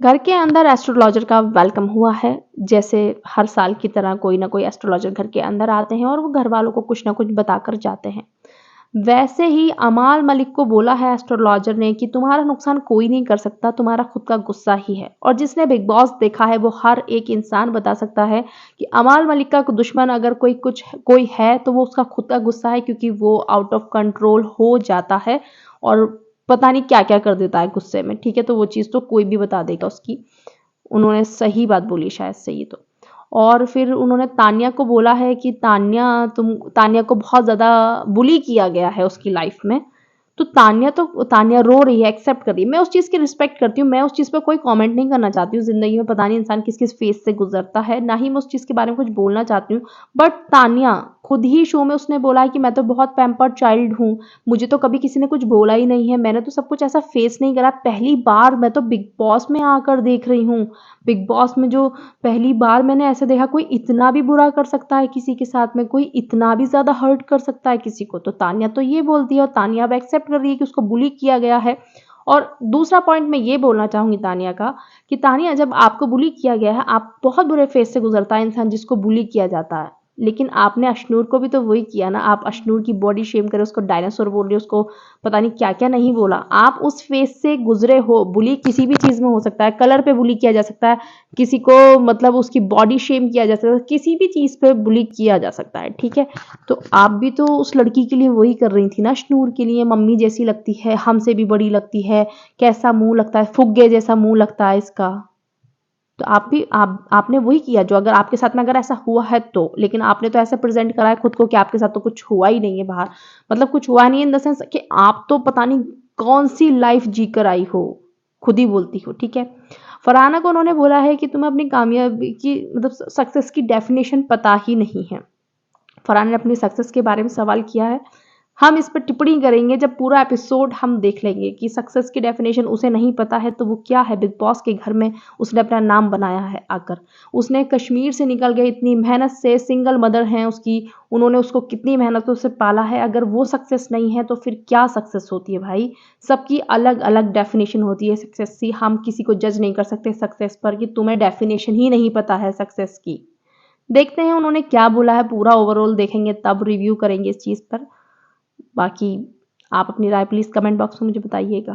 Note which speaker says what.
Speaker 1: घर के अंदर एस्ट्रोलॉजर का वेलकम हुआ है। जैसे हर साल की तरह कोई ना कोई एस्ट्रोलॉजर घर के अंदर आते हैं और वो घर वालों को कुछ ना कुछ बताकर जाते हैं। वैसे ही अमाल मलिक को बोला है एस्ट्रोलॉजर ने कि तुम्हारा नुकसान कोई नहीं कर सकता, तुम्हारा खुद का गुस्सा ही है। और जिसने बिग बॉस देखा है वो हर एक इंसान बता सकता है कि अमाल मलिक का दुश्मन अगर कोई है तो वो उसका खुद का गुस्सा है, क्योंकि वो आउट ऑफ कंट्रोल हो जाता है और पता नहीं क्या क्या कर देता है गुस्से में। ठीक है, तो वो चीज़ तो कोई भी बता देगा उसकी। उन्होंने सही बात बोली शायद से ये तो। और फिर उन्होंने तान्या को बोला है कि तान्या को बहुत ज़्यादा बुली किया गया है उसकी लाइफ में। तो तान्या रो रही है, एक्सेप्ट कर रही है। मैं उस चीज़ की रिस्पेक्ट करती हूँ, मैं उस चीज़ पे कोई कमेंट नहीं करना चाहती हूँ। ज़िंदगी में पता नहीं इंसान किस किस फेस से गुजरता है, ना ही मैं उस चीज़ के बारे में कुछ बोलना चाहती हूँ। बट तान्या खुद ही शो में उसने बोला है कि मैं तो बहुत पैम्पर्ड चाइल्ड हूँ, मुझे तो कभी किसी ने कुछ बोला ही नहीं है, मैंने तो सब कुछ ऐसा फेस नहीं करा। पहली बार मैं तो बिग बॉस में आकर देख रही हूँ। बिग बॉस में जो पहली बार मैंने ऐसे देखा, कोई इतना भी बुरा कर सकता है किसी के साथ में, कोई इतना भी ज़्यादा हर्ट कर सकता है किसी को। तो तान्या तो ये बोलती है और तान्या अब एक्सेप्ट कर रही है कि उसको बुली किया गया है। और दूसरा पॉइंट मैं ये बोलना चाहूँगी तान्या का, कि तान्या जब आपको बुली किया गया है, आप बहुत बुरे फेस से गुजरता है इंसान जिसको बुली किया जाता है। लेकिन आपने अश्नूर को भी तो वही किया ना, आप अश्नूर की बॉडी शेम करे, उसको डायनासोर बोल रहे हो, उसको पता नहीं क्या क्या नहीं बोला। आप उस फेस से गुजरे हो। बुली किसी भी चीज़ में हो सकता है, कलर पे बुली किया जा सकता है, किसी को मतलब उसकी बॉडी शेम किया जा सकता है, किसी भी चीज़ पे बुली किया जा सकता है। ठीक है, तो आप भी तो उस लड़की के लिए वही कर रही थी ना, अश्नूर के लिए। मम्मी जैसी लगती है, हमसे भी बड़ी लगती है, कैसा मुंह लगता है, फुग्गे जैसा मुंह लगता है इसका। तो आपने वही किया जो अगर आपके साथ में अगर ऐसा हुआ है तो। लेकिन आपने तो ऐसे प्रेजेंट करा है खुद को कि आपके साथ तो कुछ हुआ ही नहीं है बाहर। मतलब कुछ हुआ नहीं है इन द सेंस कि आप तो पता नहीं कौन सी लाइफ जी कर आई हो, खुद ही बोलती हो। ठीक है, फरहाना को उन्होंने बोला है कि तुम्हें अपनी कामयाबी की मतलब सक्सेस की डेफिनेशन पता ही नहीं है। फरहाना ने अपनी सक्सेस के बारे में सवाल किया है। हम इस पर टिप्पणी करेंगे जब पूरा एपिसोड हम देख लेंगे कि सक्सेस की डेफिनेशन उसे नहीं पता है तो वो क्या है। बिग बॉस के घर में उसने अपना नाम बनाया है आकर। उसने कश्मीर से निकल गई इतनी मेहनत से, सिंगल मदर हैं उसकी, उन्होंने उसको कितनी मेहनतों से पाला है। अगर वो सक्सेस नहीं है तो फिर क्या सक्सेस होती है भाई। सबकी अलग अलग डेफिनेशन होती है सक्सेस की। हम किसी को जज नहीं कर सकते सक्सेस पर कि तुम्हें डेफिनेशन ही नहीं पता है सक्सेस की। देखते हैं उन्होंने क्या बोला है, पूरा ओवरऑल देखेंगे तब रिव्यू करेंगे इस चीज़ पर। बाकी आप अपनी राय प्लीज़ कमेंट बॉक्स में मुझे बताइएगा।